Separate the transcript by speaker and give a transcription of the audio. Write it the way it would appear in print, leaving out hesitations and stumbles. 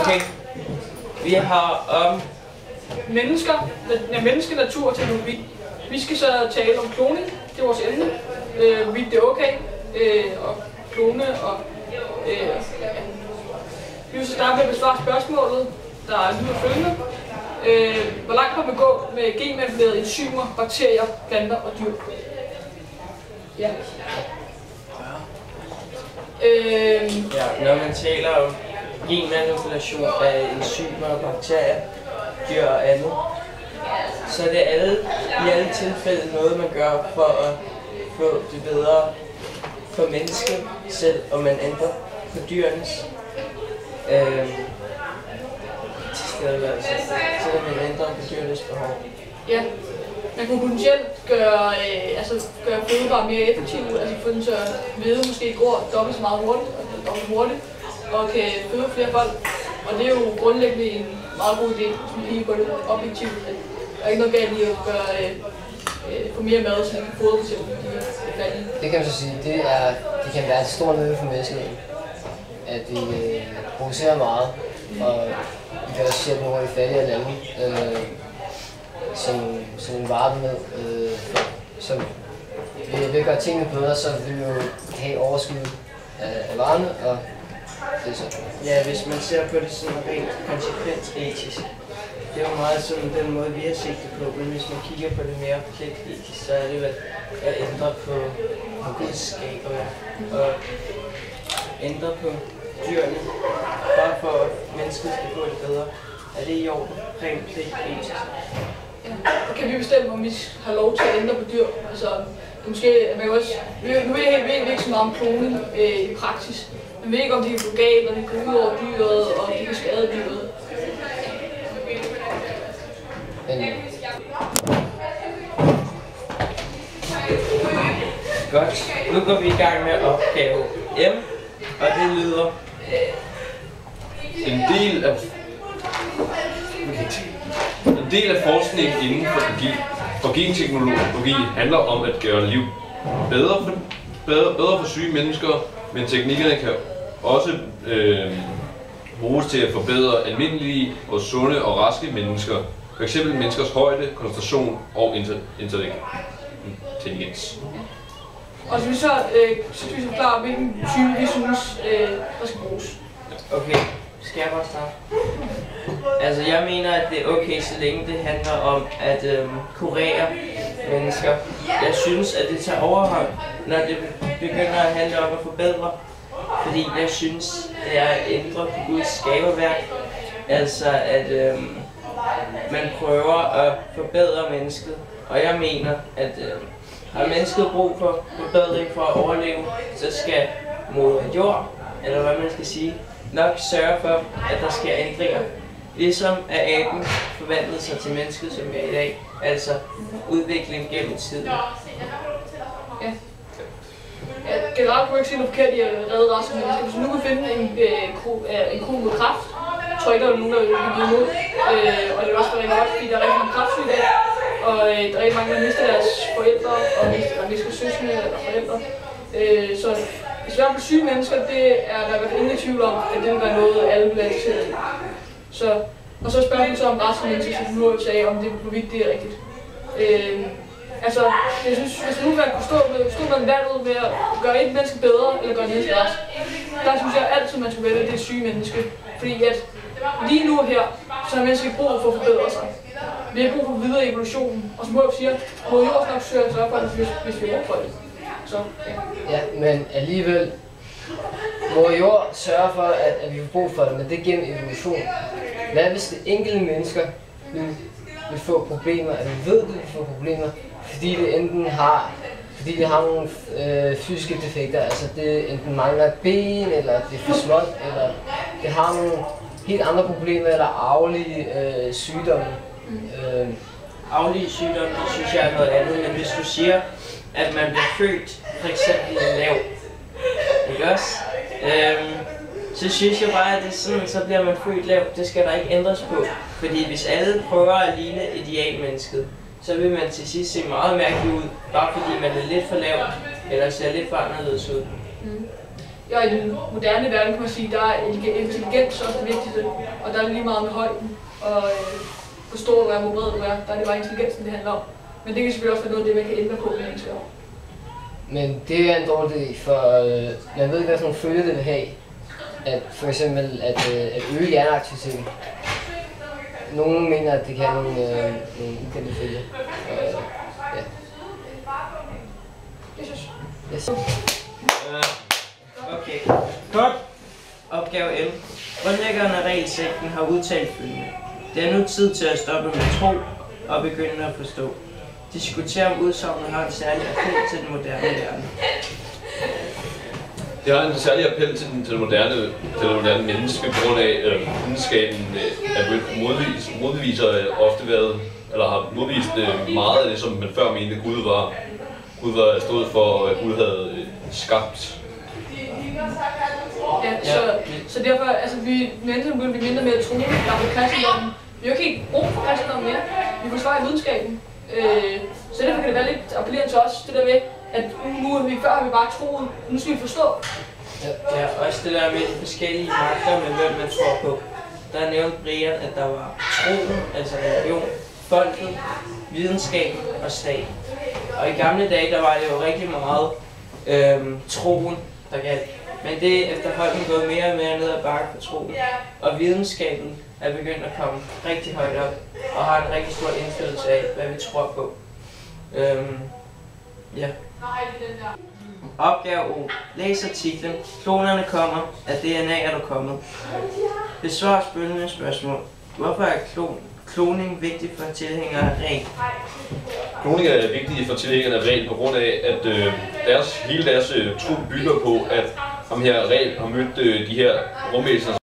Speaker 1: Okay, vi har om
Speaker 2: menneske, natur og teknologi. Vi skal så tale om kloning, det er vores emne. Det er okay at klone og vi vil starte med at besvare spørgsmålet, der lyder følgende. Hvor langt kan man gå med genmanipulerede enzymer, bakterier, planter og dyr? Ja.
Speaker 1: Når man taler om genmanipulation af enzymer og bakterier, dyr og andet, så er det i alle tilfælde noget, man gør for at få det bedre for mennesket selv, og man ændrer på dyrenes tilstedeværelse, så man ændrer på dyrenes behov.
Speaker 2: Ja, man kunne potentielt gøre fødevarer mere effektive, altså få den så hvede måske går dobbelt så meget hurtigt, og kan føde flere folk. Og det er jo grundlæggende en meget god idé, hvis man kigger på det objektivt. Der er ikke noget galt i at få mere mad, så man kan fodre for eksempel de fattige.
Speaker 3: Det kan man så sige, det kan være et stort nødvendigt for menneskeheden, at vi producerer meget, og vi kan også se nogle af de fattige lande som en vare med, som ved at gøre tingene bedre, så vil vi jo have overskud af varerne, og det er sådan.
Speaker 1: Ja, hvis man ser på det sådan rent konsekvensetisk, det er jo meget sådan den måde, vi har set det på, men hvis man kigger på det mere pligtetisk, så er det vel at ændre på Guds skaberværk og ændre på dyrene, bare for at mennesket skal få det bedre. Er det i orden, rent pligtetisk?
Speaker 2: Ja, kan vi bestemme, om vi har lov til at ændre på dyr. Altså, måske, man også, nu ved jeg ikke så meget om kloning i praksis. Man ved ikke, om det kan gå galt, og det kan gå ud over dyret, og det kan skade dyret.
Speaker 1: Godt, nu går vi i gang med opgave M, og det lyder...
Speaker 4: En del af forskningen inden for genteknologi handler om at gøre liv bedre for syge mennesker, men teknikkerne kan også bruges til at forbedre almindelige og sunde og raske mennesker, f.eks. menneskers højde, koncentration og intelligens.
Speaker 2: Og så skal vi forklare, hvilken type vi synes, der skal bruges.
Speaker 1: Okay, skal jeg bare starte? Altså, jeg mener, at det er okay, så længe det handler om at kurere mennesker. Jeg synes, at det tager overhånd, når det begynder at handle om at forbedre. Fordi jeg synes, det er at ændre på Guds skaberværk. Altså, at man prøver at forbedre mennesket. Og jeg mener, at har mennesket brug for forbedring for at overleve, så skal moder jord, eller hvad man skal sige, nok sørge for, at der sker ændringer. Ligesom at aben forvandlede sig til mennesket, som vi er i dag. Altså udvikling gennem tiden.
Speaker 2: Ja. Generelt kunne jeg ikke sige noget forkert i at redde raske mennesker. Hvis man nu kan finde en kur mod kræft, tror jeg ikke, der er nogen, der vil blive imod. Og det er også rigtig godt, fordi der er rigtig mange kræftsyge i dag. Og der er rigtig mange, der mister deres forældre, og der mister søskende eller forældre. Så hvis vi er på syge mennesker, det er der i hvert fald ingen tvivl om, at det vil være noget, alle vil være interesseret i. Og så spørger man så om raske mennesker, som nu har sagt, om hvorvidt det er rigtigt. Altså, jeg synes, hvis nu man kunne stå med valget med at gøre et menneske bedre, eller gøre et menneske rask, der synes jeg altid, man skal vælge det syge menneske. Fordi at lige nu og her, så har mennesker brug for at forbedre sig. Vi har brug for videre evolutionen, og som jeg siger, må jo også nok sørge for det, hvis vi har brug for det. Så,
Speaker 3: ja, men alligevel må jord sørge for, at vi får brug for det, men det er gennem evolution. Hvad hvis det enkelte mennesker vil få problemer, at vi ved, at de vil få problemer, fordi det enten har nogle fysiske defekter, altså det enten mangler et ben, eller det er for småt, eller det har nogle helt andre problemer, eller arvelige sygdomme.
Speaker 1: Arvelige sygdomme, det synes jeg er noget andet, men hvis du siger, at man bliver født for eksempel lav, ikke også? Så synes jeg bare, at det er sådan, så bliver man født lav. Det skal der ikke ændres på. Fordi hvis alle prøver at ligne idealmennesket, så vil man til sidst se meget mærkelig ud, bare fordi man er lidt for lav, eller ser lidt for anderledes ud.
Speaker 2: Ja, i den moderne verden kan man sige, der er intelligens også det vigtigste, og der er det lige meget med højden, og hvor stor du er, hvor bred du er, der er det bare intelligensen, det handler om. Men det kan selvfølgelig også være noget af det, man kan ændre på med ens år.
Speaker 3: Men det er en dårlig idé, for man ved ikke, hvad sådan nogle følger det vil have. At for eksempel at øge hjerneaktiviteten. Nogle mener, at det kan have nogle ukendte følger. Ja.
Speaker 2: Det synes jeg.
Speaker 3: Yes.
Speaker 1: Okay. Godt. Opgave 11. Grundlæggeren af regelsætten har udtalt følgende. Det er nu tid til at stoppe med tro og begynde at forstå. Diskutere om udsagnet har en særlig appel til den moderne verden.
Speaker 4: Det har en særlig appel til det moderne menneske, på grund af at videnskaben har modvist meget af det, som man før mente Gud var stået for, og at Gud havde skabt.
Speaker 2: Ja, så derfor, altså vi mennesker begynder at blive mindre mere troende, der er på kristendommen. Vi har jo ikke helt brug for kristendommen mere. Vi forsvarer videnskaben. Så derfor kan det være lidt appellerende til os, det der med, at før har vi bare troet, nu skal vi forstå.
Speaker 1: Ja, også det der med de forskellige magter med hvem man tror på. Der nævnte Brian, at der var troen, altså religion, folket, videnskaben og staten. Og i gamle dage, der var det jo rigtig meget troen, der galt. Men det er efterhånden gået mere og mere ned ad bakke for troen. Og videnskaben er begyndt at komme rigtig højt op og har en rigtig stor indflydelse af, hvad vi tror på. Ja. Opgave O. Læs artiklen. Klonerne kommer. Af DNA er du kommet. Besvar følgende spørgsmål. Hvorfor er kloning vigtig for tilhængere af regel?
Speaker 4: Kloning er vigtige for tilhængerne af regel på grund af, at hele deres tro bygger på, at ham her regel har mødt de her rumvæsener,